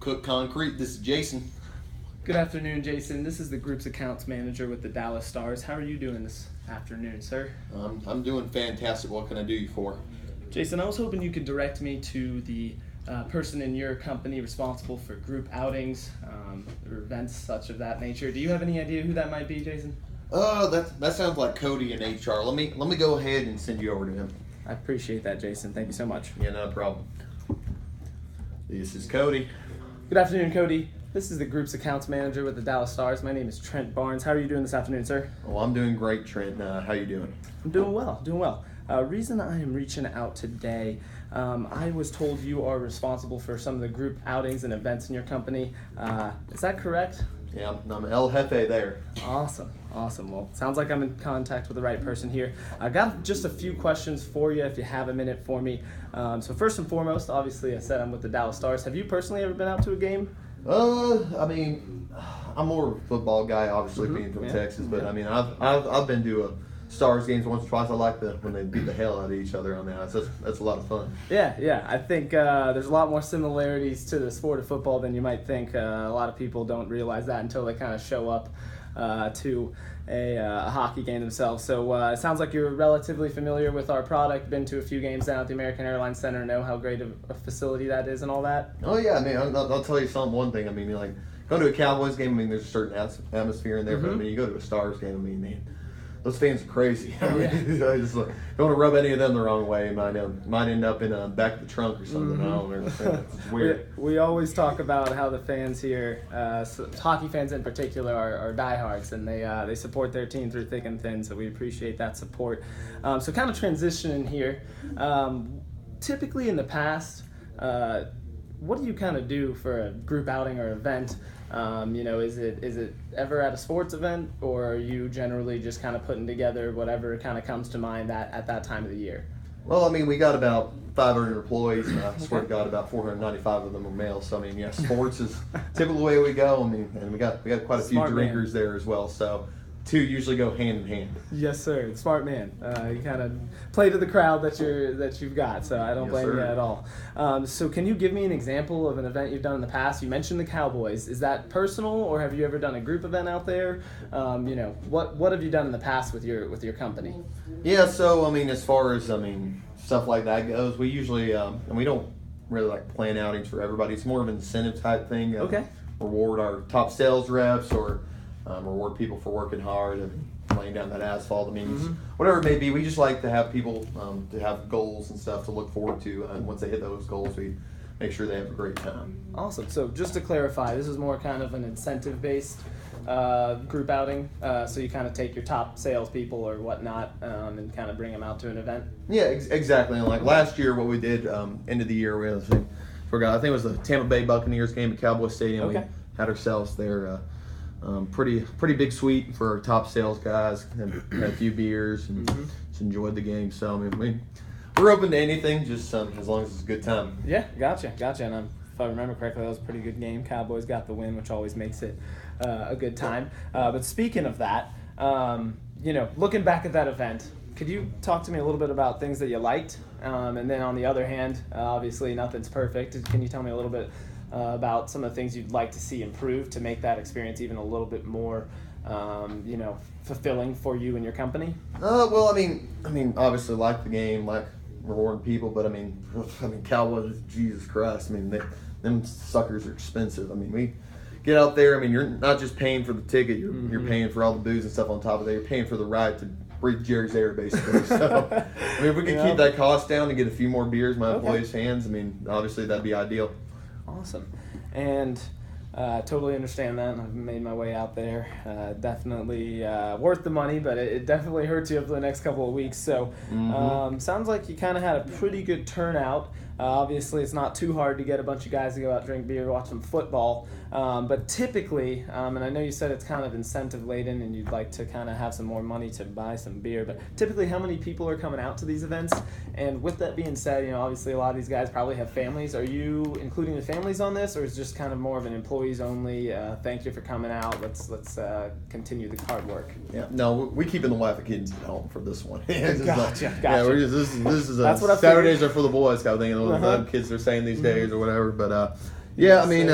Cook Concrete. This is Jason. Good afternoon, Jason. This is the group's accounts manager with the Dallas Stars. How are you doing this afternoon, sir? I'm doing fantastic. What can I do you for? Jason, I was hoping you could direct me to the person in your company responsible for group outings or events such of that nature. Do you have any idea who that might be, Jason? That sounds like Cody in HR. Let me go ahead and send you over to him. I appreciate that, Jason. Thank you so much. Yeah, no problem. This is Cody. Good afternoon, Cody. This is the group's accounts manager with the Dallas Stars. My name is Trent Barnes. How are you doing this afternoon, sir? Well, I'm doing great, Trent. How you doing? I'm doing well. Reason I am reaching out today, I was told you are responsible for some of the group outings and events in your company. Is that correct? Yeah, I'm El Jefe there. Awesome. Well, sounds like I'm in contact with the right person here. I got just a few questions for you if you have a minute for me. So first and foremost, obviously I said I'm with the Dallas Stars. Have you personally ever been out to a game? I'm more of a football guy, obviously being from Texas, but I've been to a Stars games once or twice. I like when they beat the hell out of each other on the ice. That's a lot of fun. Yeah. I think there's a lot more similarities to the sport of football than you might think. A lot of people don't realize that until they kind of show up to a hockey game themselves. So it sounds like you're relatively familiar with our product, been to a few games down at the American Airlines Center, know how great of a facility that is and all that. Oh yeah, I'll tell you one thing. Going to a Cowboys game, there's a certain atmosphere in there, but you go to a Stars game, man, those fans are crazy. I just don't want to rub any of them the wrong way. Might end up in the back of the trunk or something. I don't understand. It's weird. We always talk about how the fans here, hockey fans in particular, are diehards, and they support their team through thick and thin. So we appreciate that support. So kind of transitioning here. Typically in the past, what do you kind of do for a group outing or event? Is it ever at a sports event, or are you generally just kind of putting together whatever kind of comes to mind at that time of the year? Well, we got about 500 employees, and I swear to God, about 495 of them are male. So sports is typically the way we go. And we got quite a few Smart drinkers man. there as well. So two usually go hand in hand. Yes, sir. Smart man. You kind of play to the crowd that you've got, so I don't blame you at all. So can you give me an example of an event you've done in the past? You mentioned the Cowboys. Is that personal, or have you ever done a group event out there? What have you done in the past with your company? Yeah, so as far as stuff like that goes, we usually and we don't really like plan outings for everybody. It's more of an incentive type thing. Okay. Reward our top sales reps, or reward people for working hard and laying down that asphalt. Whatever it may be, we just like to have people to have goals and stuff to look forward to. And once they hit those goals, we make sure they have a great time. Awesome. So just to clarify, this is more kind of an incentive-based group outing. So you kind of take your top salespeople or whatnot and kind of bring them out to an event? Yeah, exactly. And like last year, what we did, end of the year, I think it was the Tampa Bay Buccaneers game at Cowboy Stadium. Okay. We had ourselves there. Pretty big suite for our top sales guys. Had a few beers and just enjoyed the game. So we're open to anything, just as long as it's a good time. Yeah, gotcha. And if I remember correctly, that was a pretty good game. Cowboys got the win, which always makes it a good time. But speaking of that, looking back at that event, could you talk to me a little bit about things that you liked? And then on the other hand, obviously nothing's perfect. Can you tell me a little bit about some of the things you'd like to see improved to make that experience even a little bit more, fulfilling for you and your company? Well, obviously like the game, like rewarding people, but Cowboys, Jesus Christ, them suckers are expensive. We get out there. You're not just paying for the ticket, you're paying for all the booze and stuff on top of that. You're paying for the ride to breathe Jerry's air, basically. So, if we could keep that cost down and get a few more beers in my employees' hands, obviously that'd be ideal. Awesome. And totally understand that. I've made my way out there. Definitely worth the money, but it definitely hurts you over the next couple of weeks. So sounds like you kind of had a pretty good turnout. Obviously, it's not too hard to get a bunch of guys to go out, drink beer, watch some football. But typically, and I know you said it's kind of incentive-laden and you'd like to kind of have some more money to buy some beer, but typically how many people are coming out to these events? And with that being said, obviously a lot of these guys probably have families. Are you including the families on this, or is it just kind of more of an employees-only, thank you for coming out, let's continue the hard work? Yeah, no, we keeping the wife and kids at home for this one. Gotcha. Yeah, this is That's what I Saturdays are for the boys kind of thing. The kids are saying these days or whatever. But Yeah, I mean,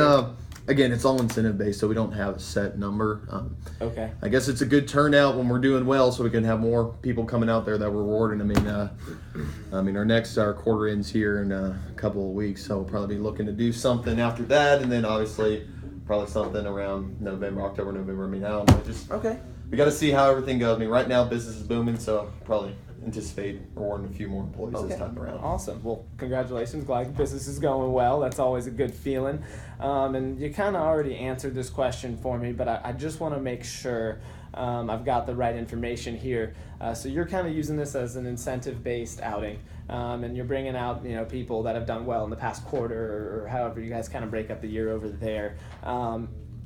again, it's all incentive based, so we don't have a set number. Okay. I guess it's a good turnout when we're doing well, so we can have more people coming out there that we're rewarding. I mean, our quarter ends here in a couple of weeks, so we'll probably be looking to do something after that, and then obviously probably something around October, November. I mean, I don't know, just Okay. we got to see how everything goes. I mean, right now business is booming, so probably anticipate rewarding a few more employees this time around. Awesome. Well, congratulations. Glad business is going well. That's always a good feeling. And you kind of already answered this question for me, but I just want to make sure I've got the right information here. So you're kind of using this as an incentive-based outing, and you're bringing out people that have done well in the past quarter or however you guys kind of break up the year over there.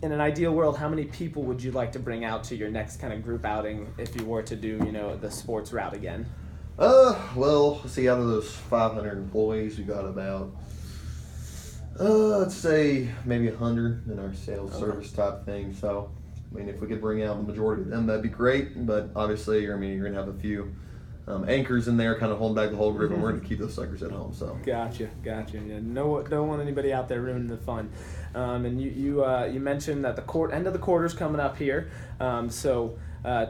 In an ideal world, how many people would you like to bring out to your next kind of group outing if you were to do, the sports route again? Well, let's see, out of those 500 employees, we got about, let's say maybe 100 in our sales service type thing. So, I mean, if we could bring out the majority of them, that'd be great. But obviously, you're going to have a few anchors in there kind of holding back the whole group, and we're going to keep those suckers at home. So Gotcha. Yeah, don't want anybody out there ruining the fun. And you mentioned that the end of the quarter's coming up here. So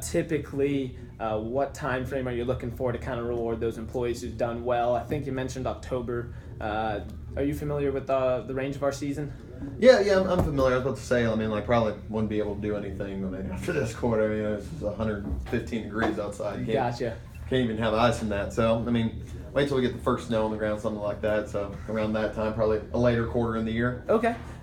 typically, what time frame are you looking for to kind of reward those employees who've done well? I think you mentioned October. Are you familiar with the range of our season? Yeah, I'm familiar. I was about to say, I mean, probably wouldn't be able to do anything after this quarter. I mean, it's 115 degrees outside. Gotcha. Can't even have ice in that. So, I mean, wait till we get the first snow on the ground, something like that. So, around that time, probably a later quarter in the year.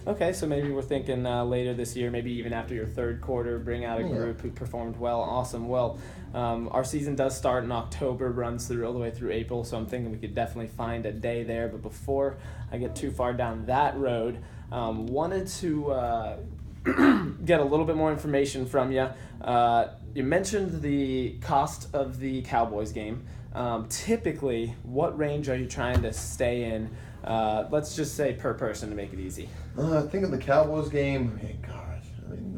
Okay, so maybe we're thinking later this year, maybe even after your third quarter, bring out a group who performed well. Awesome. Well, our season does start in October, runs through all the way through April, so I'm thinking we could definitely find a day there. But before I get too far down that road, wanted to get a little bit more information from you. You mentioned the cost of the Cowboys game. Typically, what range are you trying to stay in? Let's just say per person to make it easy. I think of the Cowboys game,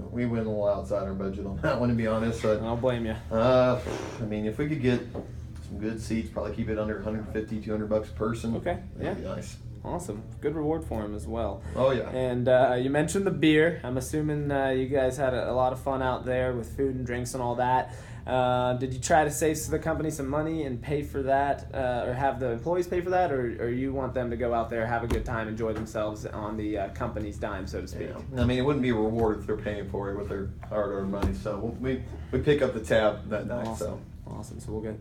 we went a little outside our budget on that one, to be honest. I don't blame you. If we could get some good seats, probably keep it under $150, $200 a person. Okay, that'd be nice. Awesome. Good reward for him as well. Oh, yeah. And you mentioned the beer. I'm assuming you guys had a lot of fun out there with food and drinks and all that. Did you try to save the company some money and pay for that, or have the employees pay for that, or you want them to go out there, have a good time, enjoy themselves on the company's dime, so to speak? Yeah. I mean, it wouldn't be rewarded if they're paying for it with their hard-earned money. So we pick up the tab that night. Awesome. So we'll get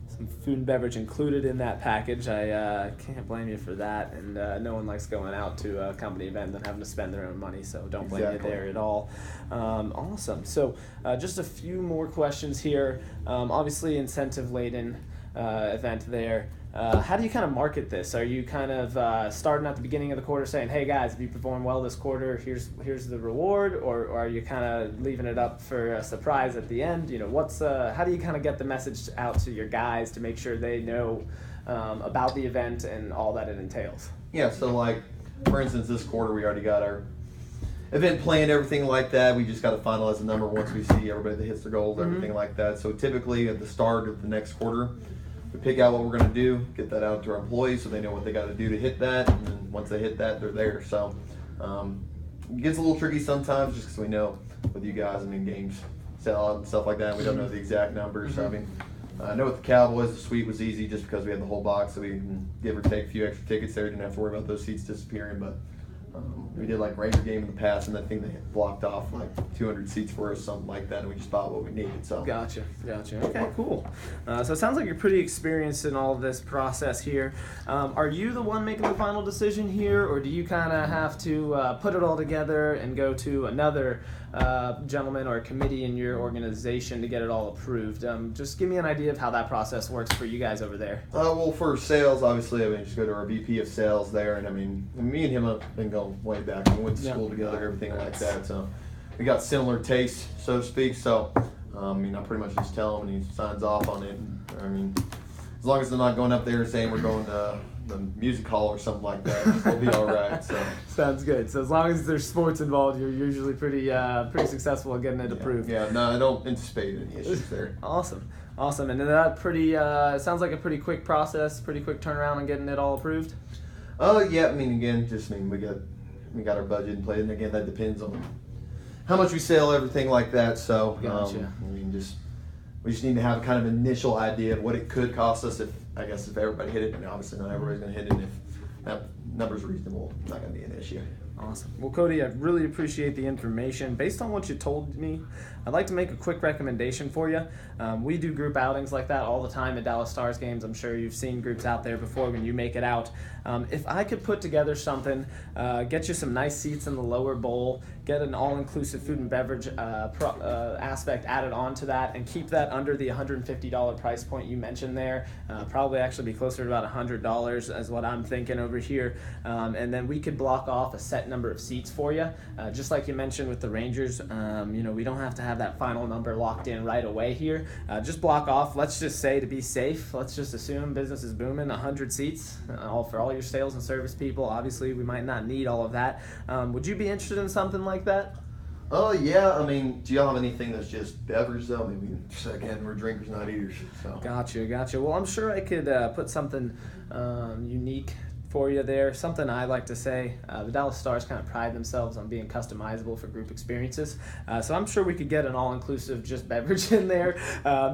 some food and beverage included in that package. I can't blame you for that, and no one likes going out to a company event and having to spend their own money, so don't blame you there at all. Awesome. So just a few more questions here. Obviously incentive-laden event there. How do you kind of market this? Are you kind of starting at the beginning of the quarter saying, hey guys, if you perform well this quarter, here's the reward, or are you kind of leaving it up for a surprise at the end? How do you kind of get the message out to your guys to make sure they know about the event and all that it entails? Yeah, so for instance, this quarter we already got our event planned, everything like that. We just got to finalize the number once we see everybody that hits their goals, everything like that. So typically at the start of the next quarter, we pick out what we're going to do, get that out to our employees so they know what they got to do to hit that, and then once they hit that, they're there. So it gets a little tricky sometimes just because we know with you guys, games sell out and stuff like that. We don't know the exact numbers. So, I know with the Cowboys, the suite was easy just because we had the whole box, so we can give or take a few extra tickets there. Didn't have to worry about those seats disappearing, but we did Ranger game in the past, and I think they blocked off 200 seats for us, something like that, and we just bought what we needed. So Gotcha. Okay, cool. So it sounds like you're pretty experienced in all of this process here. Are you the one making the final decision here, or do you kind of have to put it all together and go to another gentleman or a committee in your organization to get it all approved? Just give me an idea of how that process works for you guys over there. Well, for sales, obviously, just go to our VP of sales there, and me and him have been going way back. We went to school together, everything like that. So we got similar tastes, so to speak. So I pretty much just tell him, and he signs off on it. As long as they're not going up there saying we're going to the music hall or something like that, we'll be all right. So sounds good. So as long as there's sports involved, you're usually pretty successful at getting it approved. Yeah, no, I don't anticipate any issues there. Awesome. And then that it sounds like a pretty quick process, pretty quick turnaround on getting it all approved. Yeah, again, we got we got our budget in place, and again, that depends on how much we sell, everything like that. So, Gotcha. I mean, we just need to have a kind of initial idea of what it could cost us if everybody hit it, and obviously not everybody's going to hit it. And if that number's reasonable, it's not going to be an issue. Awesome. Well, Cody, I really appreciate the information. Based on what you told me, I'd like to make a quick recommendation for you. We do group outings like that all the time at Dallas Stars games. I'm sure you've seen groups out there before when you make it out. If I could put together something, get you some nice seats in the lower bowl, get an all-inclusive food and beverage aspect added onto that, and keep that under the $150 price point you mentioned there, probably actually be closer to about $100 as what I'm thinking over here. And then we could block off a set number of seats for you. Just like you mentioned with the Rangers, we don't have to have that final number locked in right away here. Just block off, let's just say to be safe, let's just assume business is booming, 100 seats for all your sales and service people. Obviously, we might not need all of that. Would you be interested in something like that? Oh, yeah. I mean, do y'all have anything that's just beverage, though? I mean, again, we're drinkers, not eaters. So. Gotcha. Well, I'm sure I could put something unique for you there. Something I like to say, the Dallas Stars kind of pride themselves on being customizable for group experiences. So I'm sure we could get an all-inclusive just beverage in there,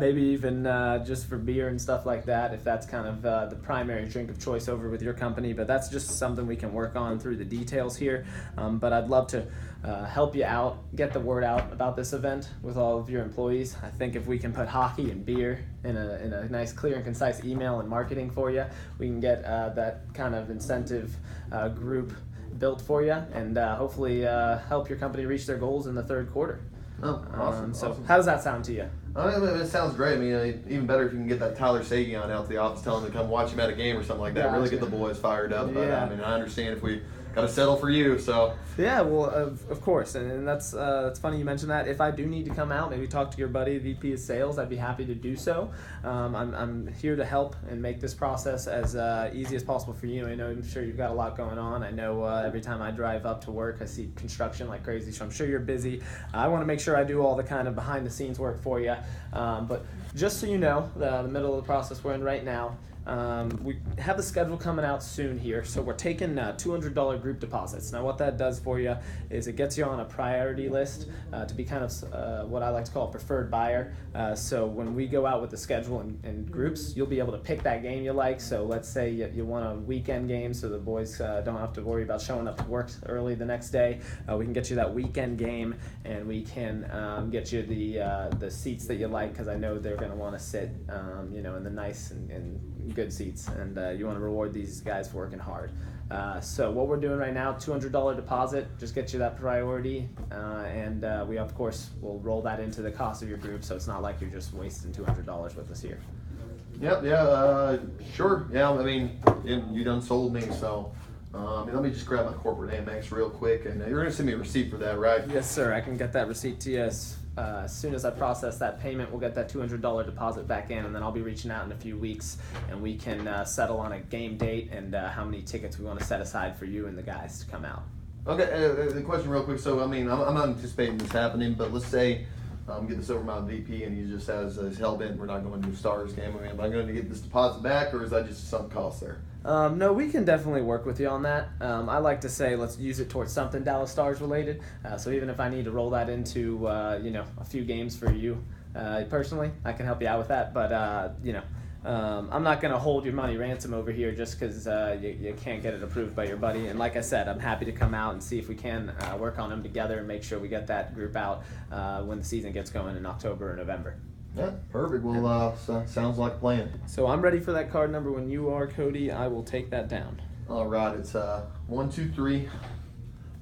maybe even just for beer and stuff like that, if that's kind of the primary drink of choice over with your company. But that's just something we can work on through the details here. But I'd love to help you out, get the word out about this event with all of your employees. I think if we can put hockey and beer in a nice, clear and concise email and marketing for you, we can get that kind of incentive group built for you, and hopefully help your company reach their goals in the third quarter. Oh, awesome. So awesome. how does that sound to you? I mean, it sounds great. I mean, even better if you can get that Tyler Sagan out to the office, tell him to come watch him at a game or something like that. Gotcha. Really get the boys fired up. But Yeah. I mean, I understand if we got to settle for you. So Yeah, well, of course, and that's funny you mentioned that. If I do need to come out, maybe talk to your buddy, VP of Sales, I'd be happy to do so. I'm here to help and make this process as easy as possible for you. I know I'm sure you've got a lot going on. I know every time I drive up to work, I see construction like crazy, so I'm sure you're busy. I want to make sure I do all the kind of behind-the-scenes work for you. But just so you know, the middle of the process we're in right now, we have the schedule coming out soon here, so we're taking $200 group deposits. Now what that does for you is it gets you on a priority list to be kind of what I like to call a preferred buyer. So when we go out with the schedule in groups, you'll be able to pick that game you like. So let's say you want a weekend game so the boys don't have to worry about showing up to work early the next day. We can get you that weekend game, and we can get you the seats that you like, because I know they're going to want to sit in the nice and good seats, and you want to reward these guys for working hard. So what we're doing right now, $200 deposit, just get you that priority, and we of course will roll that into the cost of your group, so it's not like you're just wasting $200 with us here. Yep, yeah, sure. Yeah, I mean, you done sold me, so let me just grab my corporate Amex real quick, and you're going to send me a receipt for that, right? Yes, sir. I can get that receipt to you as soon as I process that payment. We'll get that $200 deposit back in, and then I'll be reaching out in a few weeks, and we can settle on a game date and how many tickets we want to set aside for you and the guys to come out. Okay, the question real quick. So, I mean, I'm not anticipating this happening, but let's say get this over my VP, and he just has hell-bent we're not going to do Stars game. I mean, am I going to get this deposit back, or is that just some cost there? No, we can definitely work with you on that. I like to say let's use it towards something Dallas Stars related. So even if I need to roll that into a few games for you personally, I can help you out with that. But I'm not going to hold your money ransom over here just because you can't get it approved by your buddy. And like I said, I'm happy to come out and see if we can work on them together and make sure we get that group out when the season gets going in October or November. Yeah, perfect. Well, sounds like a plan. So I'm ready for that card number when you are, Cody. I will take that down. All right, it's 1 2 3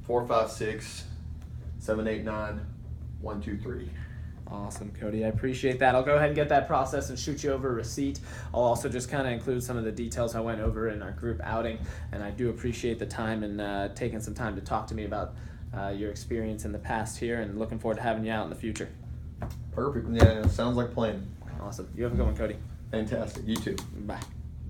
4 5 6 7 8 9 1 2 3. Awesome, Cody. I appreciate that. I'll go ahead and get that process and shoot you over a receipt. I'll also just kind of include some of the details I went over in our group outing, and I do appreciate the time and taking some time to talk to me about your experience in the past here, and looking forward to having you out in the future. Perfect. Yeah, sounds like a plan. Awesome. You have a good one, Cody. Fantastic. You too. Bye.